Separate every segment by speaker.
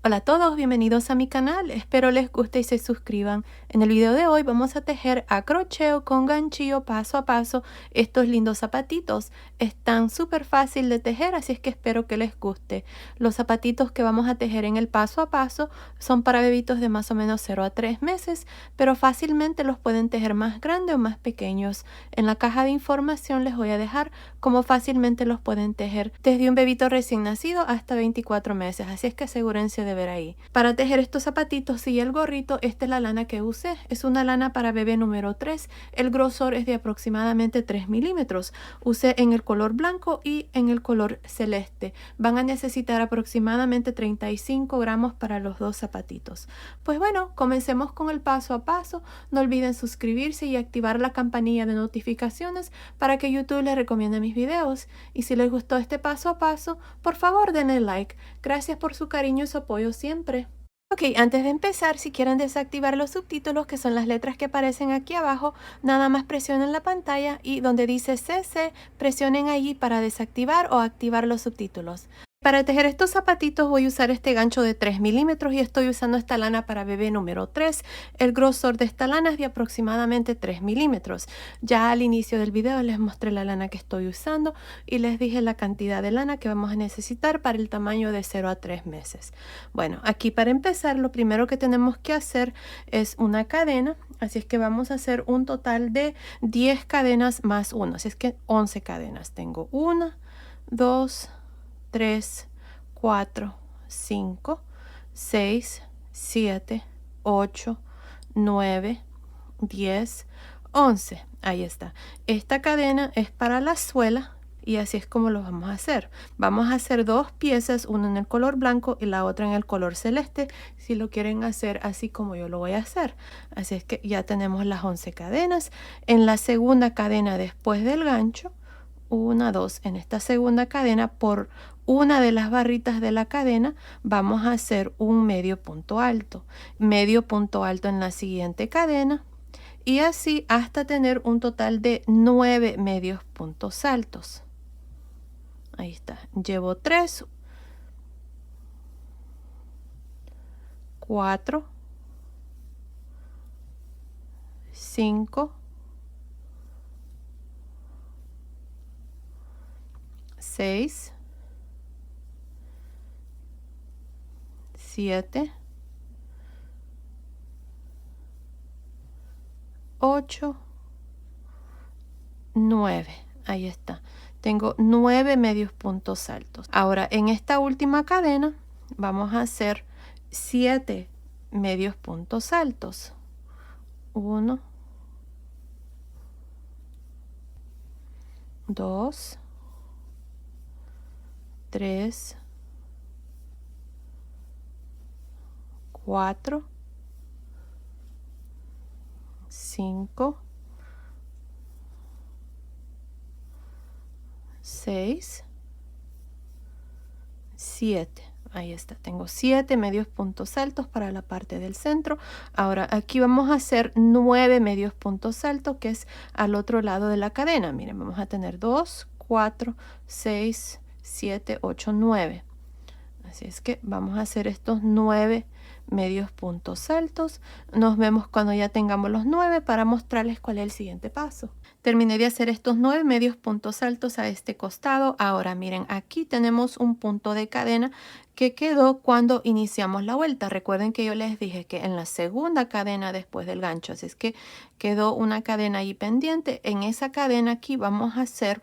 Speaker 1: Hola a todos, bienvenidos a mi canal, espero les guste y se suscriban. En el video de hoy vamos a tejer a crochet con ganchillo paso a paso estos lindos zapatitos. Están súper fácil de tejer, así es que espero que les guste. Los zapatitos que vamos a tejer en el paso a paso son para bebitos de más o menos 0 a 3 meses, pero fácilmente los pueden tejer más grandes o más pequeños. En la caja de información les voy a dejar cómo fácilmente los pueden tejer desde un bebito recién nacido hasta 24 meses, así es que asegúrense de ver ahí. Para tejer estos zapatitos y el gorrito, esta es la lana que usé. Es una lana para bebé número 3. El grosor es de aproximadamente 3 milímetros. Usé en el color blanco y en el color celeste. Van a necesitar aproximadamente 35 gramos para los dos zapatitos. Pues bueno, comencemos con el paso a paso. No olviden suscribirse y activar la campanilla de notificaciones para que YouTube les recomiende mis videos. Y si les gustó este paso a paso, por favor denle like. Gracias por su cariño y su apoyo siempre. Ok, antes de empezar, si quieren desactivar los subtítulos, que son las letras que aparecen aquí abajo, nada más presionen la pantalla y donde dice CC, presionen allí para desactivar o activar los subtítulos. Para tejer estos zapatitos voy a usar este gancho de 3 milímetros y estoy usando esta lana para bebé número 3. El grosor de esta lana es de aproximadamente 3 milímetros. Ya al inicio del video les mostré la lana que estoy usando y les dije la cantidad de lana que vamos a necesitar para el tamaño de 0 a 3 meses. Bueno, aquí para empezar lo primero que tenemos que hacer es una cadena. Así es que vamos a hacer un total de 10 cadenas más 1. Así es que 11 cadenas. Tengo 1, 2, 3, 4, 5, 6, 7, 8, 9, 10, 11. Ahí está. Esta cadena es para la suela y así es como lo vamos a hacer. Vamos a hacer dos piezas, una en el color blanco y la otra en el color celeste, si lo quieren hacer así como yo lo voy a hacer. Así es que ya tenemos las 11 cadenas. En la segunda cadena después del gancho, 1, 2, en esta segunda cadena, por una de las barritas de la cadena vamos a hacer un medio punto alto en la siguiente cadena y así hasta tener un total de 9 medios puntos altos. Ahí está, llevo 3, 4, 5, 6, 7, 8, 9. Ahí está. Tengo 9 medios puntos altos. Ahora en esta última cadena vamos a hacer 7 medios puntos altos. 1, 2, 3, 4, 5, 6, 7. Ahí está, tengo 7 medios puntos altos para la parte del centro. Ahora aquí vamos a hacer 9 medios puntos altos, que es al otro lado de la cadena. Miren, vamos a tener 2, 4, 6, 7, 8, 9. Así es que vamos a hacer estos 9 medios puntos altos. Nos vemos cuando ya tengamos los 9 para mostrarles cuál es el siguiente paso. Terminé de hacer estos 9 medios puntos altos a este costado. Ahora miren, aquí tenemos un punto de cadena que quedó cuando iniciamos la vuelta. Recuerden que yo les dije que en la segunda cadena después del gancho, así es que quedó una cadena ahí pendiente. En esa cadena aquí vamos a hacer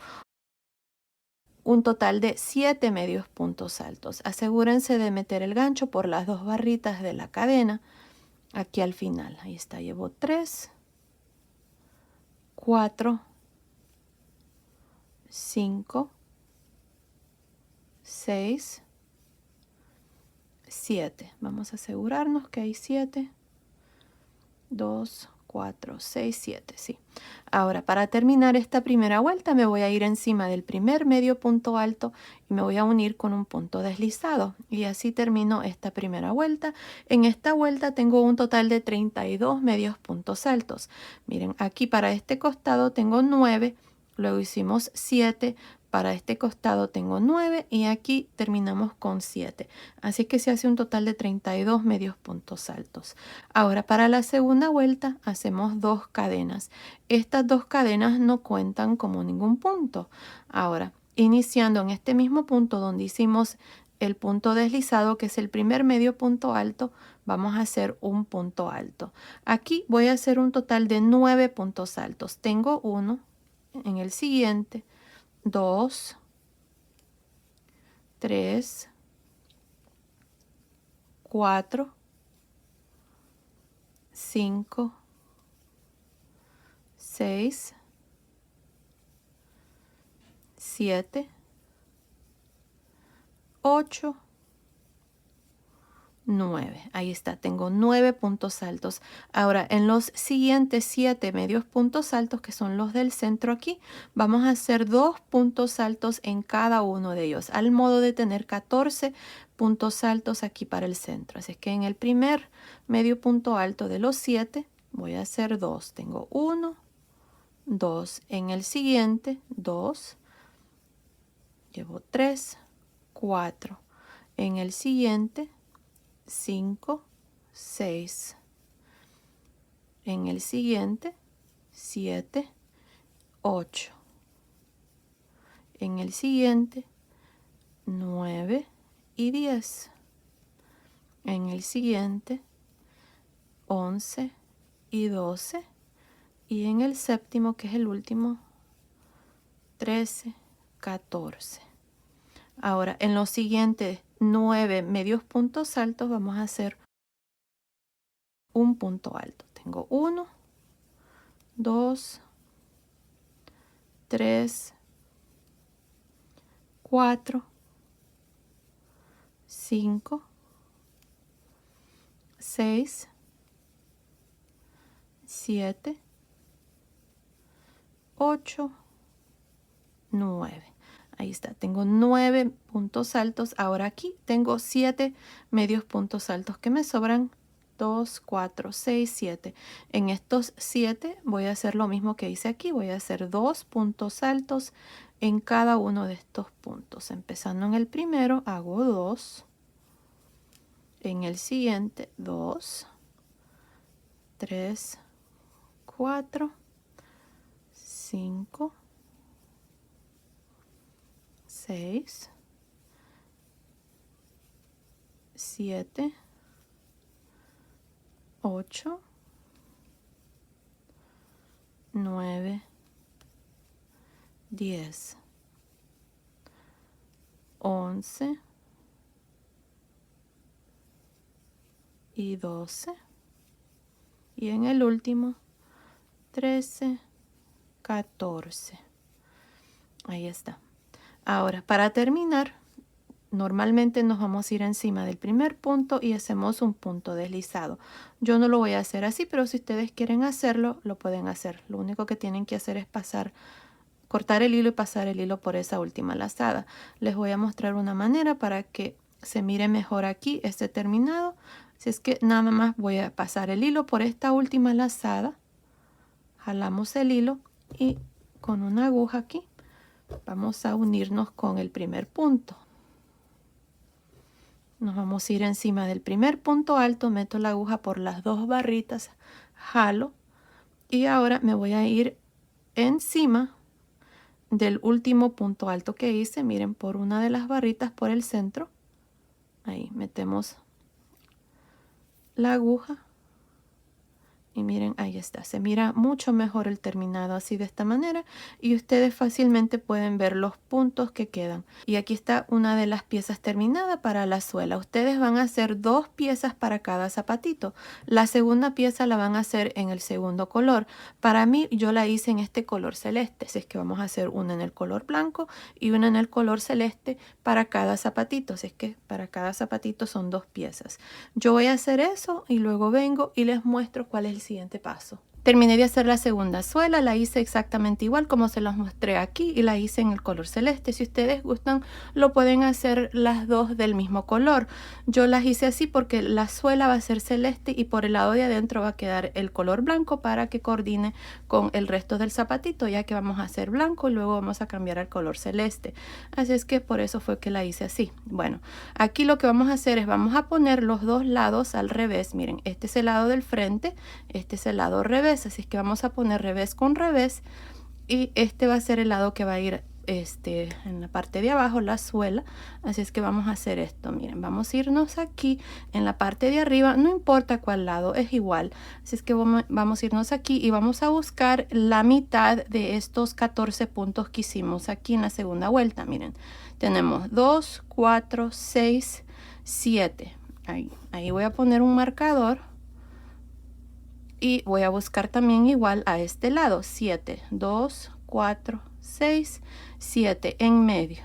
Speaker 1: un total de 7 medios puntos altos. Asegúrense de meter el gancho por las dos barritas de la cadena aquí al final. Ahí está, llevo 3, 4, 5, 6, 7. Vamos a asegurarnos que hay 7, 2, 4, 6, 7, sí. Ahora, para terminar esta primera vuelta, me voy a ir encima del primer medio punto alto y me voy a unir con un punto deslizado. Y así termino esta primera vuelta. En esta vuelta tengo un total de 32 medios puntos altos. Miren, aquí para este costado tengo 9, luego hicimos 7, para este costado tengo 9 y aquí terminamos con 7. Así que se hace un total de 32 medios puntos altos. Ahora para la segunda vuelta hacemos 2 cadenas. Estas 2 cadenas no cuentan como ningún punto. Ahora, iniciando en este mismo punto donde hicimos el punto deslizado, que es el primer medio punto alto, vamos a hacer un punto alto. Aquí voy a hacer un total de 9 puntos altos. Tengo 1, en el siguiente, 2, 3, 4, 5, 6, 7, 8, 9. Ahí está, tengo 9 puntos altos. Ahora, en los siguientes 7 medios puntos altos, que son los del centro aquí, vamos a hacer 2 puntos altos en cada uno de ellos, al modo de tener 14 puntos altos aquí para el centro. Así es que en el primer medio punto alto de los 7 voy a hacer 2. Tengo 1, 2. En el siguiente, 2. Llevo 3, 4. En el siguiente, 5, 6. En el siguiente, 7, 8. En el siguiente, 9 y 10. En el siguiente, 11 y 12. Y en el séptimo, que es el último, 13, 14. Ahora, en los siguientes 9 medios puntos altos vamos a hacer un punto alto. Tengo 1, 2, 3, 4, 5, 6, 7, 8, 9. Ahí está, tengo 9 puntos altos. Ahora aquí tengo 7 medios puntos altos que me sobran. 2, 4, 6, 7. En estos 7 voy a hacer lo mismo que hice aquí. Voy a hacer 2 puntos altos en cada uno de estos puntos. Empezando en el primero, hago 2. En el siguiente, 2, 3, 4, 5, 6, 7, 8, 9, 10, 11 y 12. Y en el último, 13, 14. Ahí está. Ahora, para terminar, normalmente nos vamos a ir encima del primer punto y hacemos un punto deslizado. Yo no lo voy a hacer así, pero si ustedes quieren hacerlo, lo pueden hacer. Lo único que tienen que hacer es cortar el hilo y pasar el hilo por esa última lazada. Les voy a mostrar una manera para que se mire mejor aquí este terminado. Si es que nada más voy a pasar el hilo por esta última lazada. Jalamos el hilo y con una aguja aquí vamos a unirnos con el primer punto. Nos vamos a ir encima del primer punto alto, meto la aguja por las 2 barritas, jalo y ahora me voy a ir encima del último punto alto que hice. Miren, por una de las barritas por el centro. Ahí metemos la aguja. Y miren, ahí está, se mira mucho mejor el terminado así de esta manera y ustedes fácilmente pueden ver los puntos que quedan. Y aquí está una de las piezas terminada para la suela. Ustedes van a hacer 2 piezas para cada zapatito. La segunda pieza la van a hacer en el segundo color. Para mí, yo la hice en este color celeste, así es que vamos a hacer una en el color blanco y una en el color celeste para cada zapatito. Así es que para cada zapatito son 2 piezas. Yo voy a hacer eso y luego vengo y les muestro cuál es el siguiente paso. Terminé de hacer la segunda suela, la hice exactamente igual como se los mostré aquí y la hice en el color celeste. Si ustedes gustan, lo pueden hacer las dos del mismo color. Yo las hice así porque la suela va a ser celeste y por el lado de adentro va a quedar el color blanco para que coordine con el resto del zapatito, ya que vamos a hacer blanco y luego vamos a cambiar al color celeste. Así es que por eso fue que la hice así. Bueno, aquí lo que vamos a hacer es vamos a poner los dos lados al revés. Miren, este es el lado del frente, este es el lado revés. Así es que vamos a poner revés con revés y este va a ser el lado que va a ir en la parte de abajo, la suela. Así es que vamos a hacer esto. Miren, vamos a irnos aquí en la parte de arriba, no importa cuál lado, es igual. Así es que vamos a irnos aquí y vamos a buscar la mitad de estos 14 puntos que hicimos aquí en la segunda vuelta. Miren, tenemos 2, 4, 6, 7. Ahí voy a poner un marcador. Y voy a buscar también igual a este lado, 7, 2, 4, 6, 7 en medio.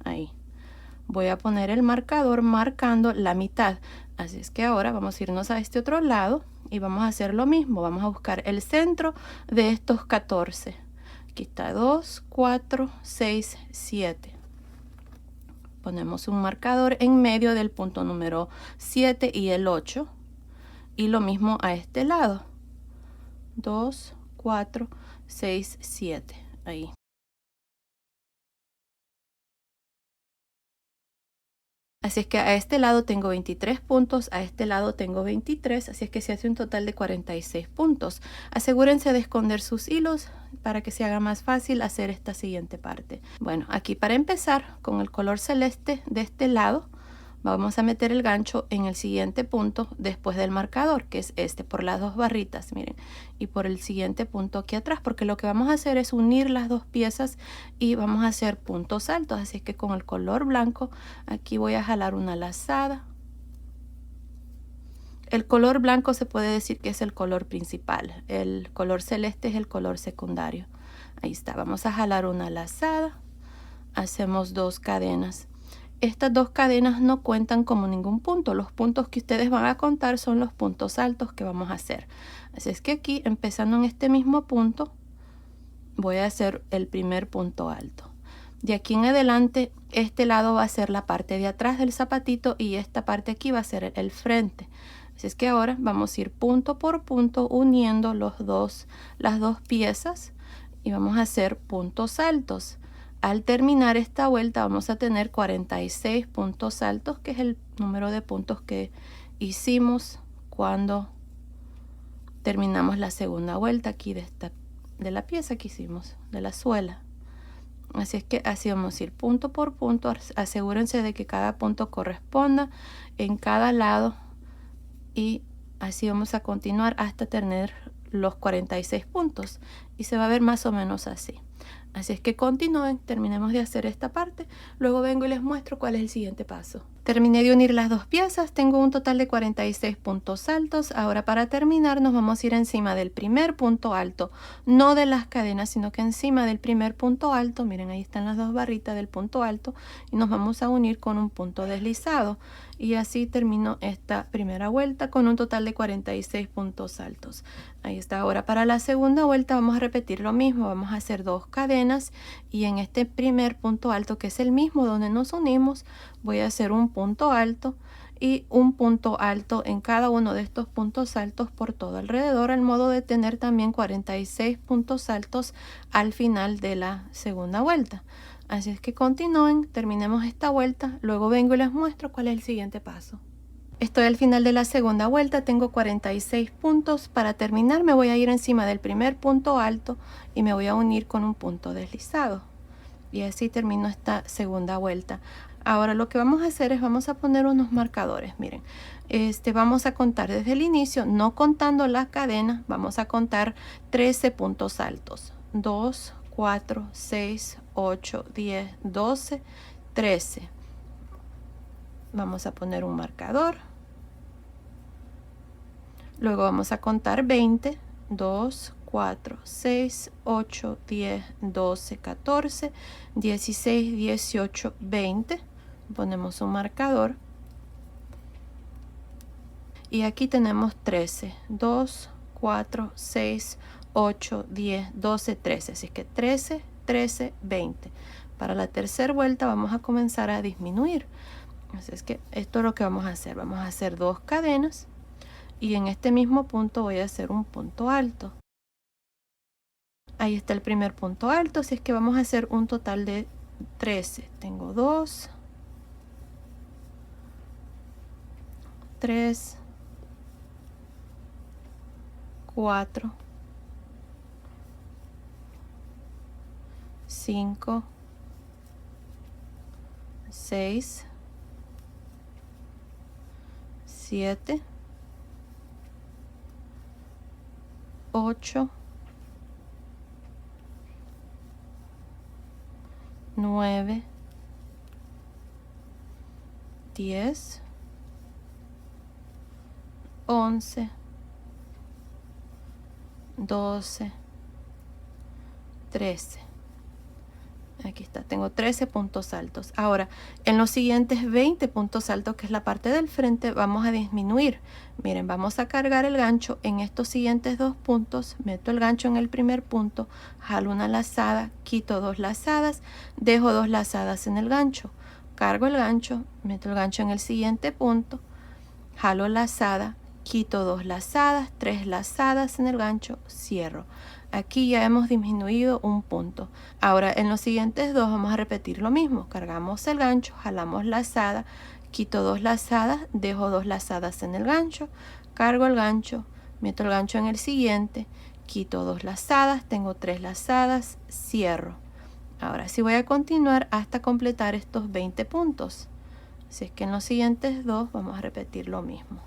Speaker 1: Ahí. Voy a poner el marcador marcando la mitad. Así es que ahora vamos a irnos a este otro lado y vamos a hacer lo mismo. Vamos a buscar el centro de estos 14. Aquí está 2, 4, 6, 7. Ponemos un marcador en medio del punto número 7 y el 8. Y lo mismo a este lado. 2, 4, 6, 7. Ahí. Así es que a este lado tengo 23 puntos, a este lado tengo 23, así es que se hace un total de 46 puntos. Asegúrense de esconder sus hilos para que se haga más fácil hacer esta siguiente parte. Bueno, aquí para empezar con el color celeste de este lado, vamos a meter el gancho en el siguiente punto después del marcador, que es este, por las dos barritas, miren, y por el siguiente punto aquí atrás, porque lo que vamos a hacer es unir las dos piezas y vamos a hacer puntos altos. Así es que con el color blanco aquí voy a jalar una lazada. El color blanco se puede decir que es el color principal, el color celeste es el color secundario. Ahí está, vamos a jalar una lazada, hacemos 2 cadenas. Estas 2 cadenas no cuentan como ningún punto. Los puntos que ustedes van a contar son los puntos altos que vamos a hacer. Así es que aquí, empezando en este mismo punto, voy a hacer el primer punto alto. De aquí en adelante, este lado va a ser la parte de atrás del zapatito y esta parte aquí va a ser el frente. Así es que ahora vamos a ir punto por punto uniendo las dos piezas y vamos a hacer puntos altos. Al terminar esta vuelta vamos a tener 46 puntos altos, que es el número de puntos que hicimos cuando terminamos la segunda vuelta aquí de la pieza que hicimos, de la suela. Así es que así vamos a ir punto por punto. Asegúrense de que cada punto corresponda en cada lado y así vamos a continuar hasta tener los 46 puntos y se va a ver más o menos así. Así es que continúen, terminemos de hacer esta parte, luego vengo y les muestro cuál es el siguiente paso. Terminé de unir las dos piezas, tengo un total de 46 puntos altos. Ahora para terminar nos vamos a ir encima del primer punto alto, no de las cadenas, sino que encima del primer punto alto. Miren, ahí están las dos barritas del punto alto y nos vamos a unir con un punto deslizado. Y así termino esta primera vuelta con un total de 46 puntos altos. Ahí está. Ahora para la segunda vuelta vamos a repetir lo mismo, vamos a hacer 2 cadenas y en este primer punto alto, que es el mismo donde nos unimos, voy a hacer un punto alto y un punto alto en cada uno de estos puntos altos por todo alrededor, al modo de tener también 46 puntos altos al final de la segunda vuelta. Así es que continúen, terminemos esta vuelta, luego vengo y les muestro cuál es el siguiente paso. Estoy al final de la segunda vuelta, tengo 46 puntos. Para terminar me voy a ir encima del primer punto alto y me voy a unir con un punto deslizado. Y así termino esta segunda vuelta. Ahora lo que vamos a hacer es vamos a poner unos marcadores. Miren, vamos a contar desde el inicio, no contando las cadenas, vamos a contar 13 puntos altos. 2, 4, 6, 8, 10, 12, 13. Vamos a poner un marcador. Luego vamos a contar 20, 2, 4, 6, 8, 10, 12, 14, 16, 18, 20. Ponemos un marcador. Y aquí tenemos 13, 2, 4, 6, 8, 10, 12, 13. Así que 13, 13, 20. Para la tercera vuelta vamos a comenzar a disminuir. Así es que esto es lo que vamos a hacer. Vamos a hacer 2 cadenas y en este mismo punto voy a hacer un punto alto. Ahí está el primer punto alto, así es que vamos a hacer un total de 13. Tengo 2, 3, 4, 5, 6, 7, 8, 9, 10, 11, 12, 13. Aquí está, tengo 13 puntos altos. Ahora, en los siguientes 20 puntos altos, que es la parte del frente, vamos a disminuir. Miren, vamos a cargar el gancho en estos siguientes 2 puntos. Meto el gancho en el primer punto, jalo una lazada, quito 2 lazadas, dejo 2 lazadas en el gancho. Cargo el gancho, meto el gancho en el siguiente punto, jalo lazada, quito 2 lazadas, 3 lazadas en el gancho, cierro. Aquí ya hemos disminuido un punto. Ahora en los siguientes 2 vamos a repetir lo mismo. Cargamos el gancho, jalamos lazada, quito 2 lazadas, dejo 2 lazadas en el gancho, cargo el gancho, meto el gancho en el siguiente, quito 2 lazadas, tengo 3 lazadas, cierro. Ahora sí voy a continuar hasta completar estos 20 puntos. Así es que en los siguientes 2 vamos a repetir lo mismo.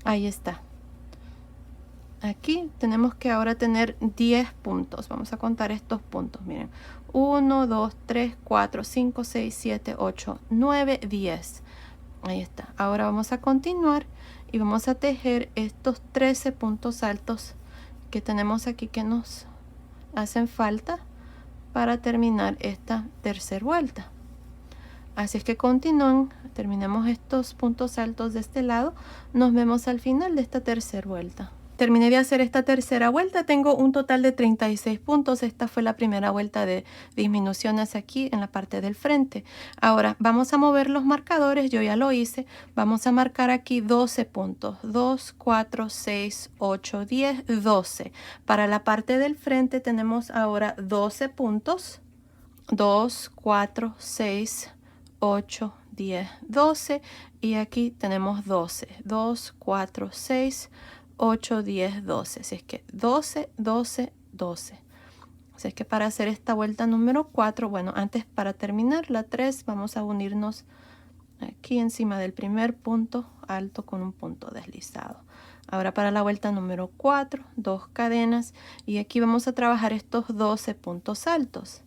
Speaker 1: Ahí está. Aquí tenemos que ahora tener 10 puntos. Vamos a contar estos puntos. Miren, 1, 2, 3, 4, 5, 6, 7, 8, 9, 10. Ahí está. Ahora vamos a continuar y vamos a tejer estos 13 puntos altos que tenemos aquí que nos hacen falta para terminar esta tercera vuelta. Así es que continúen, terminemos estos puntos altos de este lado. Nos vemos al final de esta tercera vuelta. Terminé de hacer esta tercera vuelta, tengo un total de 36 puntos. Esta fue la primera vuelta de disminuciones aquí en la parte del frente. Ahora vamos a mover los marcadores, yo ya lo hice. Vamos a marcar aquí 12 puntos, 2, 4, 6, 8, 10, 12. Para la parte del frente tenemos ahora 12 puntos, 2, 4, 6, 8, 10, 12 y aquí tenemos 12, 2, 4, 6, 8, 10, 12. Así es que 12, 12, 12. Así es que para hacer esta vuelta número 4, bueno, antes para terminar la 3 vamos a unirnos aquí encima del primer punto alto con un punto deslizado. Ahora para la vuelta número 4, 2 cadenas y aquí vamos a trabajar estos 12 puntos altos.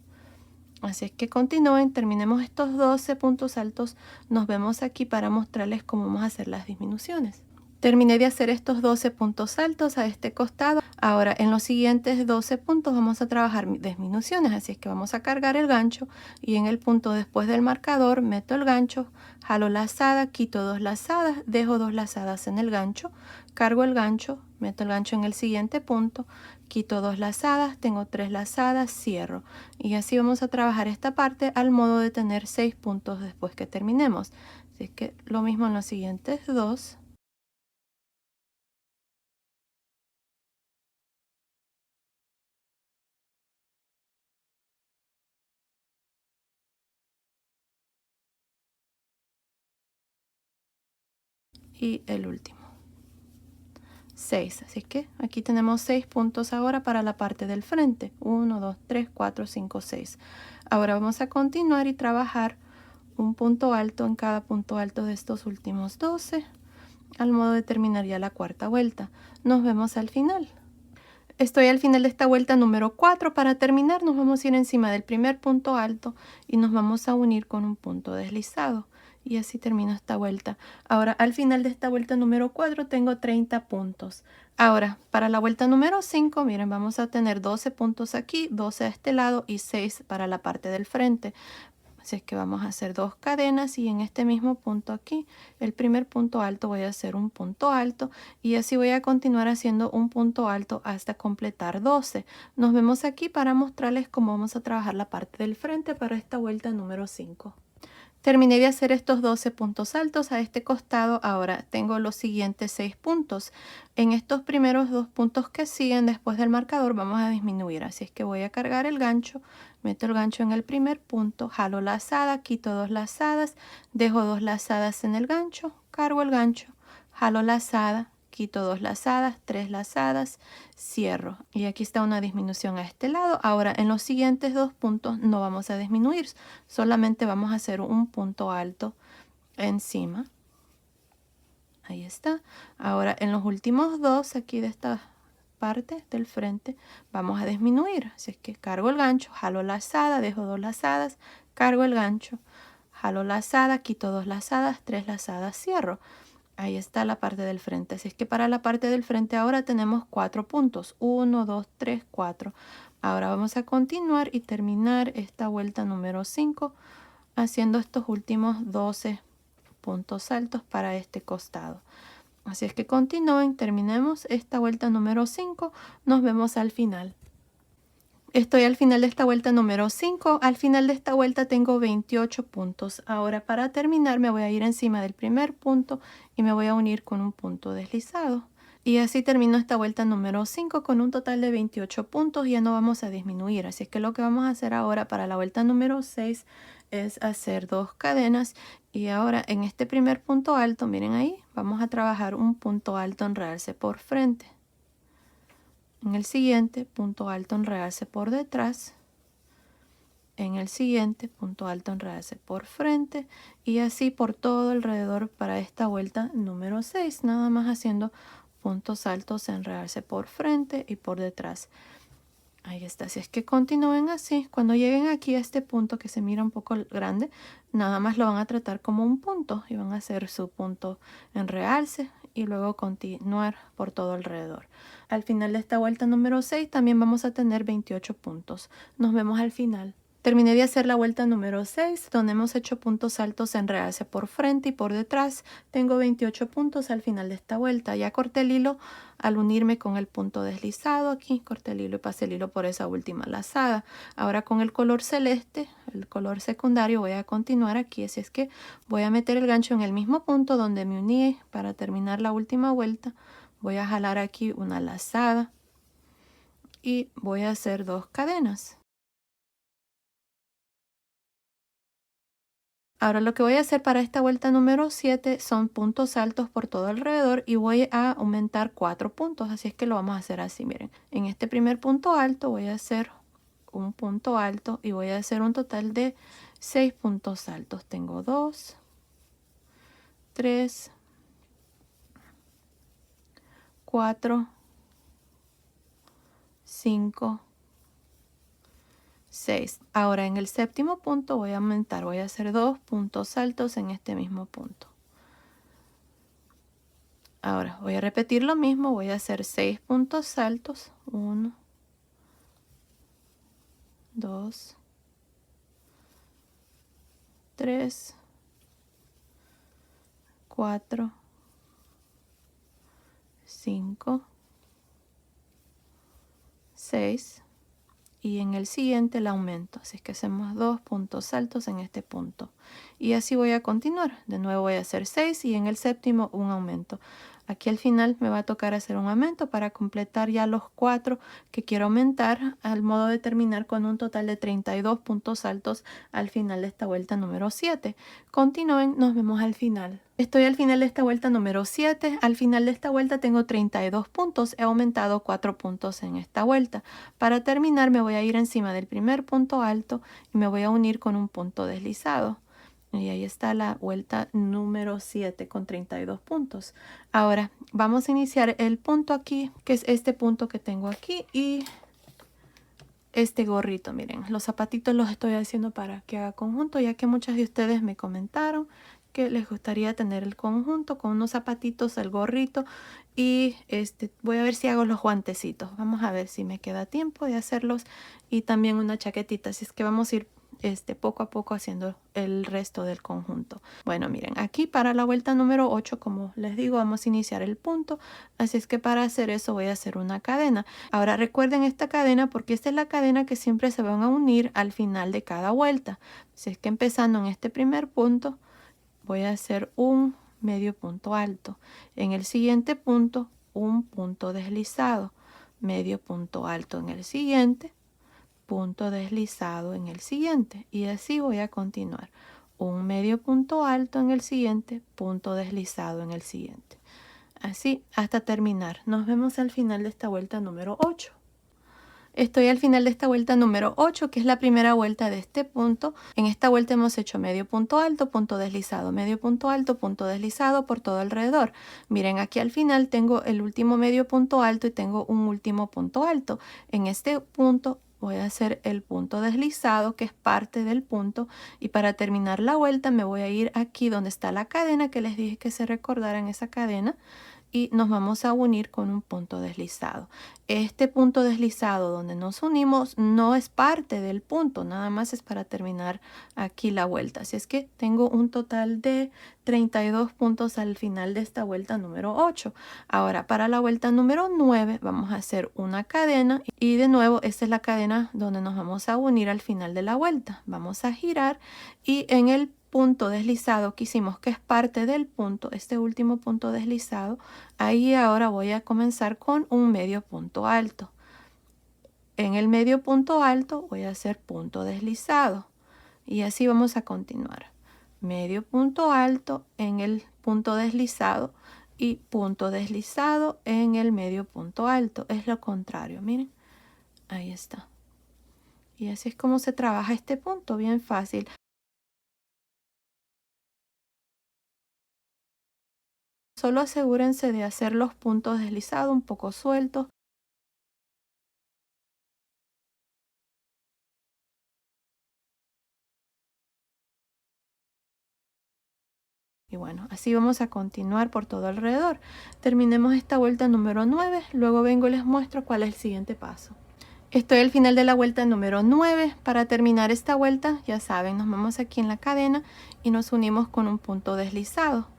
Speaker 1: Así es que continúen, terminemos estos 12 puntos altos, nos vemos aquí para mostrarles cómo vamos a hacer las disminuciones. Terminé de hacer estos 12 puntos altos a este costado. Ahora en los siguientes 12 puntos vamos a trabajar disminuciones, así es que vamos a cargar el gancho y en el punto después del marcador meto el gancho, jalo lazada, quito 2 lazadas, dejo 2 lazadas en el gancho, cargo el gancho, meto el gancho en el siguiente punto, quito 2 lazadas, tengo 3 lazadas, cierro y así vamos a trabajar esta parte al modo de tener 6 puntos después que terminemos. Así que lo mismo en los siguientes 2. Y el último 6, así que aquí tenemos 6 puntos ahora para la parte del frente, 1, 2, 3, 4, 5, 6. Ahora vamos a continuar y trabajar un punto alto en cada punto alto de estos últimos 12 al modo de terminar ya la cuarta vuelta. Nos vemos al final. Estoy al final de esta vuelta número 4. Para terminar nos vamos a ir encima del primer punto alto y nos vamos a unir con un punto deslizado. Y así termino esta vuelta. Ahora al final de esta vuelta número 4 tengo 30 puntos. Ahora para la vuelta número 5, miren, vamos a tener 12 puntos aquí, 12 a este lado y 6 para la parte del frente. Así es que vamos a hacer 2 cadenas y en este mismo punto aquí, el primer punto alto, voy a hacer un punto alto y así voy a continuar haciendo un punto alto hasta completar 12. Nos vemos aquí para mostrarles cómo vamos a trabajar la parte del frente para esta vuelta número 5. Terminé de hacer estos 12 puntos altos a este costado. Ahora tengo los siguientes 6 puntos. En estos primeros 2 puntos que siguen después del marcador vamos a disminuir. Así es que voy a cargar el gancho, meto el gancho en el primer punto, jalo lazada, quito 2 lazadas, dejo 2 lazadas en el gancho, cargo el gancho, jalo lazada, quito 2 lazadas, 3 lazadas, cierro. Y aquí está una disminución a este lado. Ahora en los siguientes 2 puntos no vamos a disminuir, solamente vamos a hacer un punto alto encima. Ahí está. Ahora en los últimos 2 aquí de esta parte del frente vamos a disminuir. Así es que cargo el gancho, jalo lazada, dejo 2 lazadas, cargo el gancho, jalo lazada, quito 2 lazadas, 3 lazadas, cierro. Ahí está la parte del frente. Así es que para la parte del frente ahora tenemos 4 puntos. 1, 2, 3, 4. Ahora vamos a continuar y terminar esta vuelta número 5 haciendo estos últimos 12 puntos altos para este costado. Así es que continúen, terminemos esta vuelta número 5. Nos vemos al final. Estoy al final de esta vuelta número 5. Al final de esta vuelta tengo 28 puntos. Ahora para terminar me voy a ir encima del primer punto y me voy a unir con un punto deslizado. Y así termino esta vuelta número 5 con un total de 28 puntos. Ya no vamos a disminuir. Así es que lo que vamos a hacer ahora para la vuelta número 6 es hacer 2 cadenas. Y ahora en este primer punto alto, miren ahí, vamos a trabajar un punto alto en realce por frente. En el siguiente, punto alto en realce por detrás. En el siguiente, punto alto en realce por frente. Y así por todo alrededor para esta vuelta número 6. Nada más haciendo puntos altos en realce por frente y por detrás. Ahí está. Si es que continúen así, cuando lleguen aquí a este punto que se mira un poco grande, nada más lo van a tratar como un punto y van a hacer su punto en realce y luego continuar por todo alrededor. Al final de esta vuelta número 6 también vamos a tener 28 puntos. Nos vemos al final. Terminé de hacer la vuelta número 6, donde hemos hecho puntos altos en realce por frente y por detrás. Tengo 28 puntos al final de esta vuelta. Ya corté el hilo al unirme con el punto deslizado aquí. Corté el hilo y pasé el hilo por esa última lazada. Ahora con el color celeste, el color secundario, voy a continuar aquí. Así es que voy a meter el gancho en el mismo punto donde me uní para terminar la última vuelta. Voy a jalar aquí una lazada y voy a hacer 2 cadenas. Ahora lo que voy a hacer para esta vuelta número 7 son puntos altos por todo alrededor y voy a aumentar 4 puntos, así es que lo vamos a hacer así, miren. En este primer punto alto voy a hacer un punto alto y voy a hacer un total de 6 puntos altos. Tengo 2, 3, 4, 5, 6. Ahora en el séptimo punto voy a aumentar, voy a hacer 2 puntos altos en este mismo punto. Ahora voy a repetir lo mismo, voy a hacer 6 puntos altos. 1, 2, 3, 4, 5, 6. Y en el siguiente el aumento, así es que hacemos 2 puntos altos en este punto y así voy a continuar. De nuevo voy a hacer 6 y en el séptimo un aumento. Aquí al final me va a tocar hacer un aumento para completar ya los 4 que quiero aumentar, al modo de terminar con un total de 32 puntos altos al final de esta vuelta número 7. Continúen, nos vemos al final. Estoy al final de esta vuelta número 7. Al final de esta vuelta tengo 32 puntos. He aumentado 4 puntos en esta vuelta. Para terminar me voy a ir encima del primer punto alto y me voy a unir con un punto deslizado. Y ahí está la vuelta número 7 con 32 puntos. Ahora vamos a iniciar el punto aquí, que es este punto que tengo aquí, y este gorrito. Miren, los zapatitos los estoy haciendo para que haga conjunto, ya que muchas de ustedes me comentaron que les gustaría tener el conjunto con unos zapatitos, el gorrito, y voy a ver si hago los guantecitos. Vamos a ver si me queda tiempo de hacerlos, y también una chaquetita. Así es que vamos a ir poco a poco haciendo el resto del conjunto. Bueno, miren, aquí para la vuelta número 8, como les digo, vamos a iniciar el punto. Así es que para hacer eso voy a hacer una cadena. Ahora recuerden esta cadena, porque esta es la cadena que siempre se van a unir al final de cada vuelta. Así es que empezando en este primer punto, voy a hacer un medio punto alto. En el siguiente punto, un punto deslizado, medio punto alto en el siguiente, punto deslizado en el siguiente, y así voy a continuar. Un medio punto alto en el siguiente, punto deslizado en el siguiente. Así hasta terminar. Nos vemos al final de esta vuelta número 8. Estoy al final de esta vuelta número 8, que es la primera vuelta de este punto. En esta vuelta hemos hecho medio punto alto, punto deslizado, medio punto alto, punto deslizado por todo alrededor. Miren, aquí al final tengo el último medio punto alto y tengo un último punto alto. En este punto voy a hacer el punto deslizado, que es parte del punto, y para terminar la vuelta me voy a ir aquí donde está la cadena, que les dije que se recordaran esa cadena, y nos vamos a unir con un punto deslizado. Este punto deslizado donde nos unimos no es parte del punto, nada más es para terminar aquí la vuelta. Así es que tengo un total de 32 puntos al final de esta vuelta número 8. Ahora para la vuelta número 9 vamos a hacer una cadena, y de nuevo esta es la cadena donde nos vamos a unir al final de la vuelta. Vamos a girar, y en el punto deslizado que hicimos, que es parte del punto, este último punto deslizado, ahí ahora voy a comenzar con un medio punto alto. En el medio punto alto voy a hacer punto deslizado, y así vamos a continuar. Medio punto alto en el punto deslizado y punto deslizado en el medio punto alto. Es lo contrario, miren, ahí está. Y así es como se trabaja este punto, bien fácil. Solo asegúrense de hacer los puntos deslizados un poco sueltos. Y bueno, así vamos a continuar por todo alrededor. Terminemos esta vuelta número 9, luego vengo y les muestro cuál es el siguiente paso. Estoy al final de la vuelta número 9. Para terminar esta vuelta, ya saben, nos vamos aquí en la cadena y nos unimos con un punto deslizado.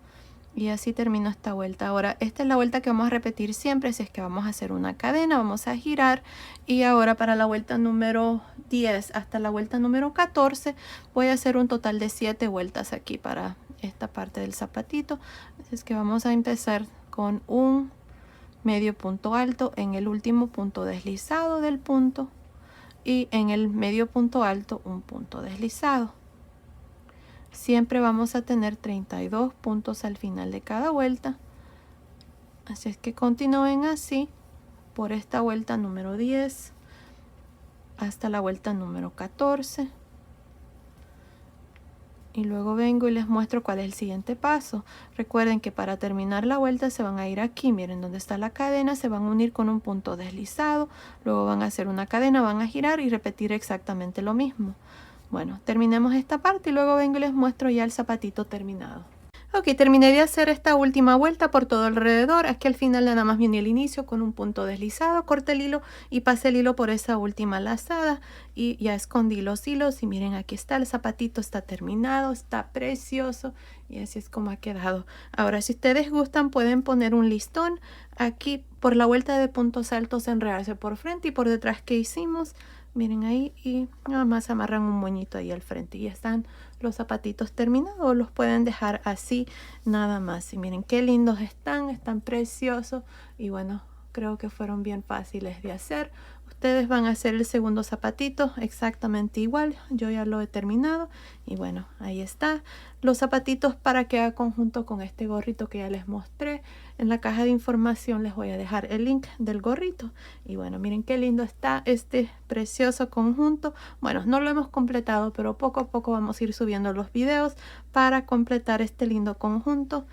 Speaker 1: Y así termino esta vuelta. Ahora, esta es la vuelta que vamos a repetir siempre, si es que vamos a hacer una cadena, vamos a girar. Y ahora para la vuelta número 10 hasta la vuelta número 14, voy a hacer un total de 7 vueltas aquí para esta parte del zapatito. Así es que vamos a empezar con un medio punto alto en el último punto deslizado del punto, y en el medio punto alto un punto deslizado. Siempre vamos a tener 32 puntos al final de cada vuelta. Así es que continúen así por esta vuelta número 10 hasta la vuelta número 14. Y luego vengo y les muestro cuál es el siguiente paso. Recuerden que para terminar la vuelta se van a ir aquí, miren donde está la cadena, se van a unir con un punto deslizado, luego van a hacer una cadena, van a girar y repetir exactamente lo mismo. Bueno, terminemos esta parte y luego vengo y les muestro ya el zapatito terminado. Ok, terminé de hacer esta última vuelta por todo alrededor. Aquí al final nada más viene el inicio con un punto deslizado, corté el hilo y pasé el hilo por esa última lazada y ya escondí los hilos. Y miren, aquí está el zapatito, está terminado, está precioso y así es como ha quedado. Ahora, si ustedes gustan, pueden poner un listón aquí por la vuelta de puntos altos, enredarse por frente y por detrás que hicimos. Miren ahí, y nada más amarran un moñito ahí al frente y ya están los zapatitos terminados. Los pueden dejar así nada más. Y miren qué lindos están preciosos. Y bueno, creo que fueron bien fáciles de hacer. Ustedes van a hacer el segundo zapatito exactamente igual. Yo ya lo he terminado y bueno, ahí está. Los zapatitos para que haga conjunto con este gorrito que ya les mostré. En la caja de información les voy a dejar el link del gorrito. Y bueno, miren qué lindo está este precioso conjunto. Bueno, no lo hemos completado, pero poco a poco vamos a ir subiendo los videos para completar este lindo conjunto.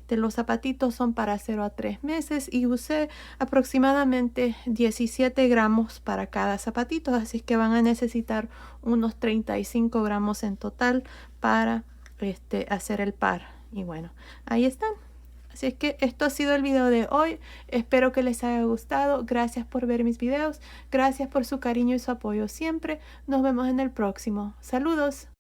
Speaker 1: Los zapatitos son para 0 a 3 meses y usé aproximadamente 17 gramos para cada zapatito, así que van a necesitar unos 35 gramos en total para hacer el par. Y bueno, ahí están. Así es que esto ha sido el video de hoy. Espero que les haya gustado. Gracias por ver mis videos. Gracias por su cariño y su apoyo siempre. Nos vemos en el próximo. Saludos.